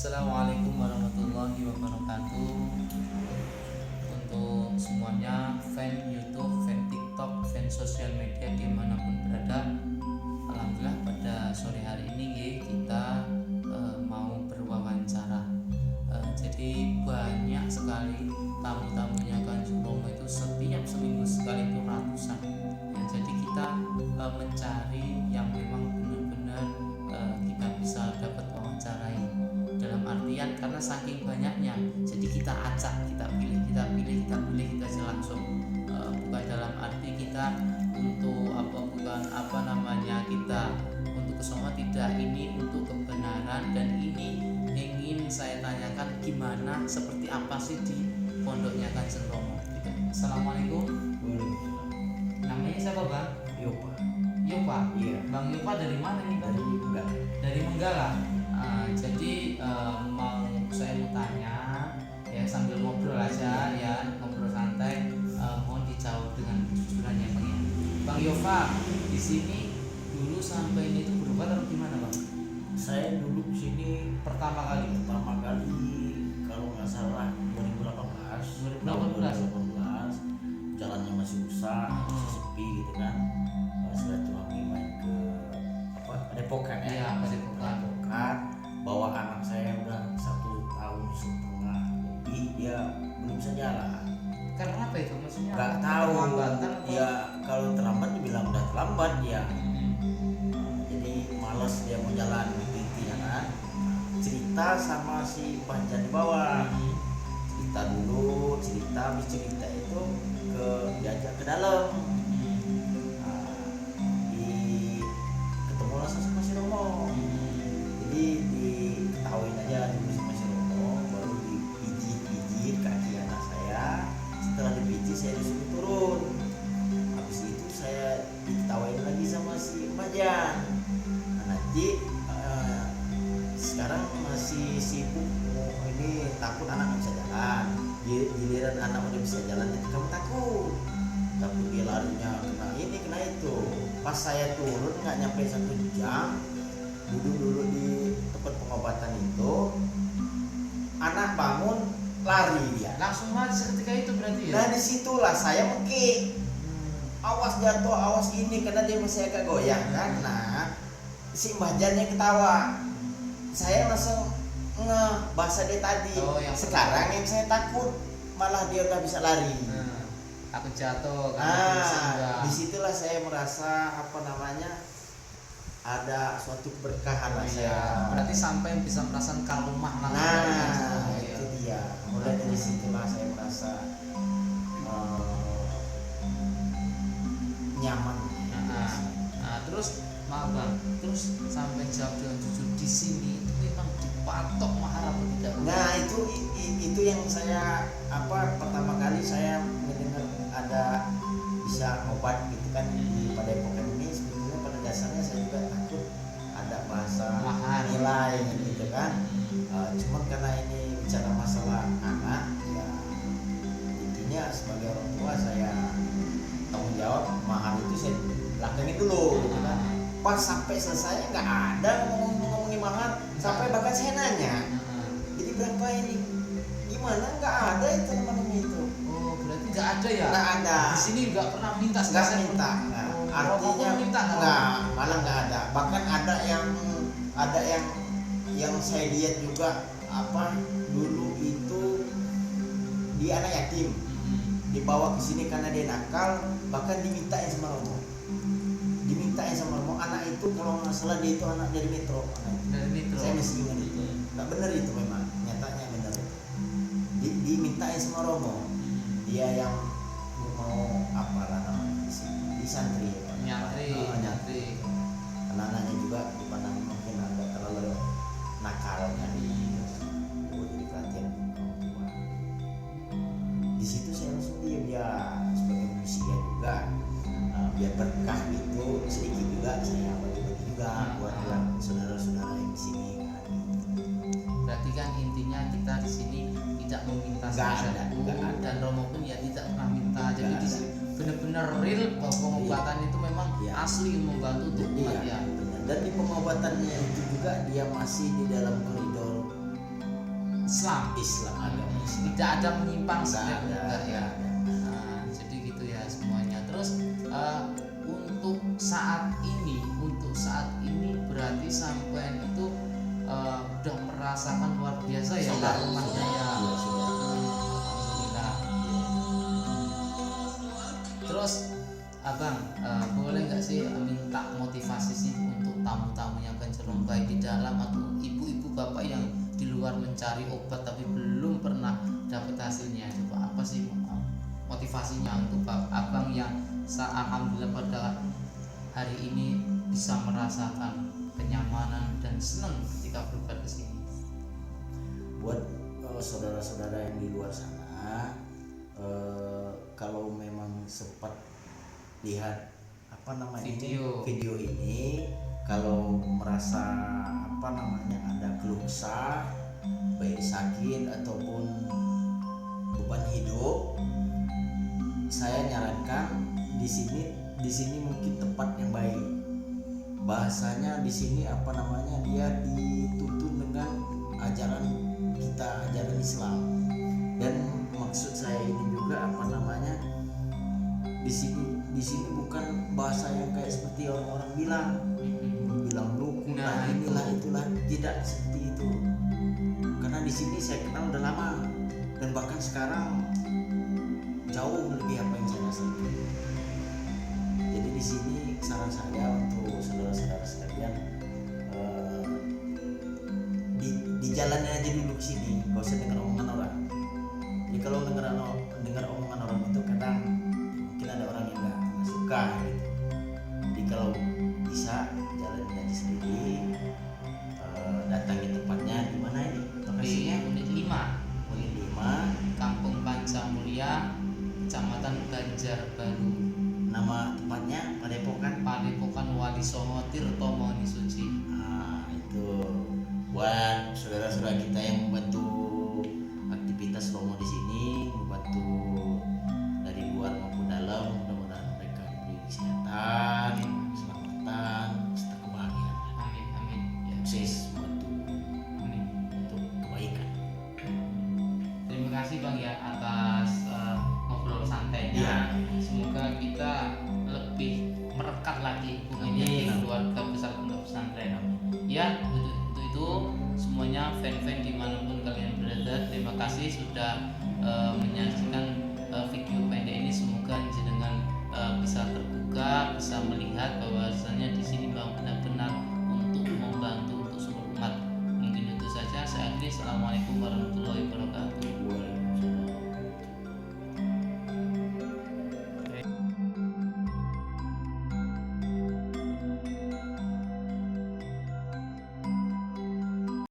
Assalamualaikum warahmatullahi wabarakatuh. Untuk semuanya, fan YouTube, fan TikTok, fan sosial media dimanapun berada, alhamdulillah pada sore hari ini kita mau berwawancara. Jadi banyak sekali tamu-tamunya Kanjeng Romo itu setiap seminggu sekali itu ratusan. Ya, jadi kita mencari yang memang benar-benar kita bisa dapat wawancarai, dalam artian karena saking banyaknya jadi kita acak, kita pilih kita aja langsung, bukan dalam arti kita untuk kita untuk kesombongan, tidak, ini untuk kebenaran dan ini ingin saya tanyakan gimana, seperti apa sih di pondoknya Kanjeng Romo gitu. Assalamualaikum. Namanya siapa Bang? Yopa. Yopa? Iya. Bang Yopa dari mana nih Bang? Dari Menggala. Jadi saya mau tanya ya, sambil ngobrol aja ya, ngobrol santai, mohon dijawab dengan kejujuran ya Bang ya. Bang Yopa, di sini dulu sampai ini tuh berobat atau gimana Bang? Saya dulu di sini Pertama kali kalau nggak salah 2018. 2018. Jalannya masih rusak, masih sepi gitu kan. Silaturahmi main ke Padepokan ya. Iya, Padepokan. Bawa anak saya udah 1,5 tahun lebih, dia belum bisa jalan. Karena apa itu maksudnya? Nggak tahu. Terlambatan atau? Ya kalau terlambat dibilang udah terlambat ya. Jadi malas dia mau jalan gitu intinya kan. Cerita sama si Panjang di bawah. Habis cerita itu diajak ke dalam. Ketemu langsung sama si Romo. Jadi diketahuin aja dulu sama si Romo, baru dipijit kaki anak saya. Setelah dipijit saya disuruh turun. Habis itu saya diketawain lagi sama si Majan. Nanti sekarang masih sibuk, ini takut anak nggak bisa jalan. Giliran anak udah bisa jalan itu kamu takut dia larinya kena ini kena itu. Pas saya turun nggak nyampe 1 jam, duduk dulu di tempat pengobatan itu, anak bangun lari dia Langsung mati seketika itu berarti ya? Nah disitulah saya mengki, awas jatuh, awas ini, karena dia masih agak goyang kan. Nah si Mbah Jan yang ketawa, saya langsung bahasa dia tadi. Sekarang yang saya takut malah dia udah bisa lari. Aku jatuh. Disitulah saya merasa ada suatu keberkahan lah saya. Berarti sampai bisa merasakan kalumah langsung. Nah itu dia. Mulai dari situlah saya merasa nyaman. Terus maaf Bang, terus sampai jawab dengan jujur, di sini itu memang dipatok mahar atau tidak? Nah itu yang saya pertama kali saya mendengar ada bisa obat gitu kan di Padepokan ini. Sebetulnya pada dasarnya saya juga takut ada bahasa mahar, nilai gitu kan. Cuman karena ini bicara masalah anak ya, intinya sebagai orang tua saya tanggung jawab mahar itu saya belakangin dulu gitu kan. Pas sampai selesai nggak ada ngomongin mahar, sampai bahkan saya nanya, jadi berapa ini? Gimana? Nggak ada itu namanya itu. Oh berarti nggak ada ya? Nggak ada. Di sini nggak pernah minta. Nggak minta. Artinya minta malah nggak ada. Bahkan ada yang saya lihat juga dulu itu dia anak yatim, dibawa ke sini karena dia nakal, bahkan dimintain sama Romo. Anak itu kalau nggak salah dia itu anak dari Metro. Saya masih ingat itu. Nggak benar itu, memang nyatanya benar. Dimintain sama Romo. Dia yang mau di santri. Nyantri. Anak-anaknya juga dipandang mungkin agak terlalu nakalnya jadi perhatian orang tua. Di situ saya langsung diam ya, sebagai manusia juga. Biar berkah gitu, sedikit juga saya bagi-bagi juga buat saudara-saudara yang di sini kan. Berarti kan intinya kita di sini tidak meminta nggak ada. Dan Romo pun ya tidak pernah minta. Jadi di sini benar-benar real bahwa pengobatan itu memang asli membantu untuk umat ya. Dan di pengobatannya itu juga dia masih di dalam koridor Islam agama Islam. Tidak ada menyimpang Nggak sebenarnya, ada, enggak ya. nggak ada. Nah, jadi gitu ya semuanya. Terus untuk saat ini berarti sampean itu udah merasakan luar biasa ya Sudah, rumahnya sudah, ya. iya, sudah. Alhamdulillah. Terus abang boleh nggak sih minta motivasi sih untuk tamu-tamu yang pencelom baik di dalam atau ibu-ibu bapak yang di luar mencari obat tapi belum pernah dapat hasilnya, coba apa sih motivasinya untuk abang yang alhamdulillah pada hari ini bisa merasakan kenyamanan dan senang ketika berobat ke sini. Buat saudara-saudara yang di luar sana, kalau memang sempat lihat video ini, kalau merasa ada keluh kesah baik sakit ataupun beban hidup, saya nyarankan di sini mungkin tempat yang baik. Bahasanya di sini dia dituntun dengan ajaran Islam. Dan maksud saya ini juga di sini bukan bahasa yang kayak seperti orang-orang bilang dukun lah, inilah itulah, tidak seperti itu. Karena di sini saya kenal udah lama dan bahkan sekarang jauh lebih apa yang saya rasakan. Jadi di sini saran saya untuk saudara-saudara sekalian, dijalani aja dulu ke sini, gak usah dengar omongan orang. Jadi kalau dengar omongan orang itu kadang mungkin ada orang yang nggak suka gitu. Jadi kalau bisa jalanin aja sendiri, datangi tempatnya di mana ini lokasinya? Unit 5 Kampung Panca Mulia, Kecamatan Banjarbaru. Nama tempatnya Padepokan Wali Songo Tirto Moni Suci. Nah, itu buat saudara-saudara kita yang membantu aktivitas Romo di sini, membantu dari luar maupun dalam, mudah-mudahan mereka diberi kesehatan, keselamatan, serta kebahagiaan. Amin. Ya. Sukses membantu Amin. untuk kebaikan. Terima kasih Bang ya atas ngobrol santainya. Semoga kita lebih merekat lagi hubungannya dengan keluarga besar Pondok Pesantren. Ya, untuk itu semuanya fan-fan dimanapun kalian berada, terima kasih sudah menyaksikan video pendek ini. Semoga jenengan bisa terbuka, bisa melihat bahwasanya di sini benar-benar untuk membantu untuk seluruh umat. Mungkin itu saja. Saya akhiri. Assalamualaikum warahmatullahi wabarakatuh.